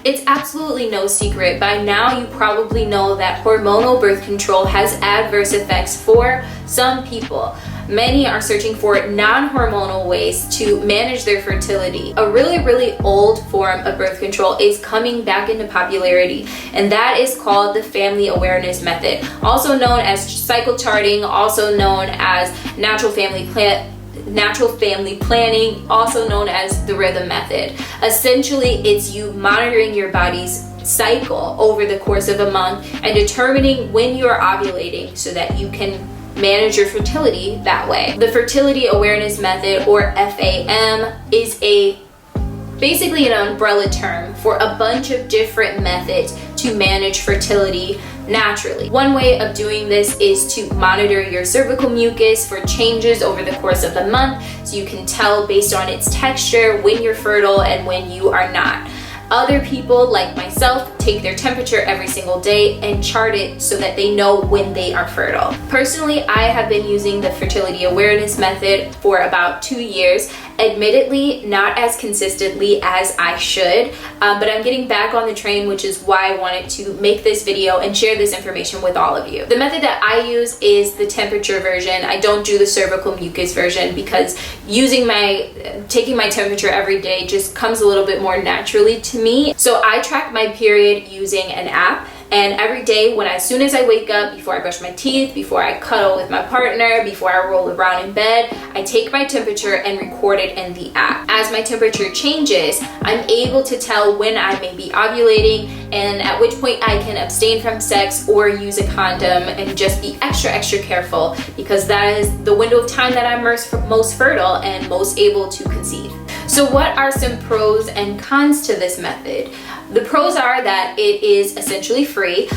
It's absolutely no secret. By now, you probably know that hormonal birth control has adverse effects for some people. Many are searching for non-hormonal ways to manage their fertility. A really old form of birth control is coming back into popularity, and that is called the Fertility Awareness Method, also known as cycle charting, also known as natural family planning, also known as the rhythm method. Essentially, it's you monitoring your body's cycle over the course of a month and determining when you are ovulating so that you can manage your fertility that way. The Fertility Awareness Method, or FAM, is basically an umbrella term for a bunch of different methods to manage fertility naturally. One way of doing this is to monitor your cervical mucus for changes over the course of the month, so you can tell based on its texture when you're fertile and when you are not. Other people, like myself, take their temperature every single day and chart it so that they know when they are fertile. Personally, I have been using the Fertility Awareness Method for about 2 years. Admittedly, not as consistently as I should, but I'm getting back on the train, which is why I wanted to make this video and share this information with all of you. The method that I use is the temperature version. I don't do the cervical mucus version because taking my temperature every day just comes a little bit more naturally to me. So I track my period using an app. And every day, as soon as I wake up, before I brush my teeth, before I cuddle with my partner, before I roll around in bed, I take my temperature and record it in the app. As my temperature changes, I'm able to tell when I may be ovulating and at which point I can abstain from sex or use a condom and just be extra careful, because that is the window of time that I'm most fertile and most able to conceive. So what are some pros and cons to this method? The pros are that it is essentially free.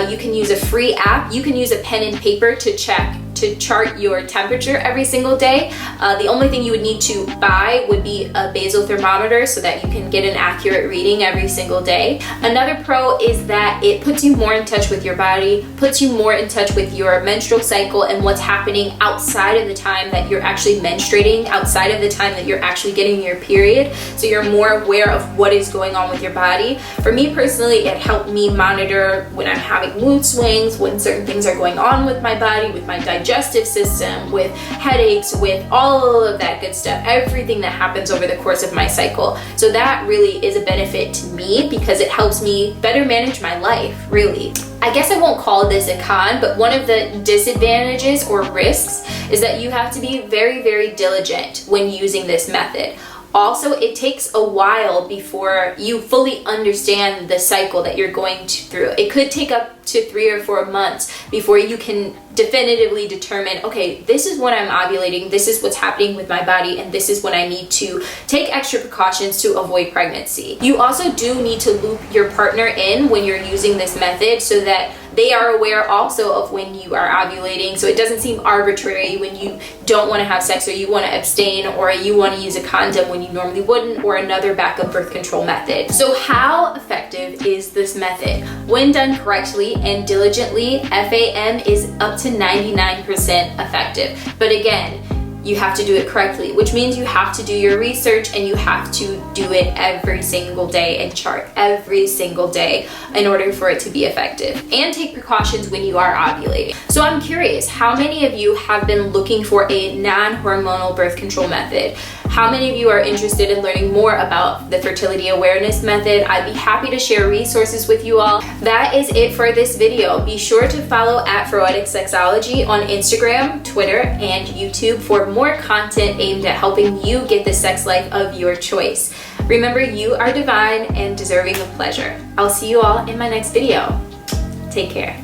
You can use a free app. You can use a pen and paper to chart your temperature every single day. The only thing you would need to buy would be a basal thermometer so that you can get an accurate reading every single day. Another pro is that it puts you more in touch with your body, puts you more in touch with your menstrual cycle and what's happening outside of the time that you're actually menstruating, outside of the time that you're actually getting your period. So you're more aware of what is going on with your body. For me personally, it helped me monitor when I'm having mood swings, when certain things are going on with my body, with my digestive system, with headaches, with all of that good stuff, everything that happens over the course of my cycle. So that really is a benefit to me because it helps me better manage my life, really. I guess I won't call this a con, but one of the disadvantages or risks is that you have to be very diligent when using this method. Also, it takes a while before you fully understand the cycle that you're going through. It could take up to 3 or 4 months before you can definitively determine, okay, this is when I'm ovulating, this is what's happening with my body, and this is when I need to take extra precautions to avoid pregnancy. You also do need to loop your partner in when you're using this method so that they are aware also of when you are ovulating, so it doesn't seem arbitrary when you don't want to have sex or you want to abstain or you want to use a condom when you normally wouldn't, or another backup birth control method. So how effective is this method? When done correctly and diligently, FAM is up to 99% effective. But again, you have to do it correctly, which means you have to do your research and you have to do it every single day and chart every single day in order for it to be effective, and take precautions when you are ovulating. So I'm curious, how many of you have been looking for a non-hormonal birth control method? How many of you are interested in learning more about the Fertility Awareness Method? I'd be happy to share resources with you all. That is it for this video. Be sure to follow at Froetic Sexology on Instagram, Twitter, and YouTube for more content aimed at helping you get the sex life of your choice. Remember, you are divine and deserving of pleasure. I'll see you all in my next video. Take care.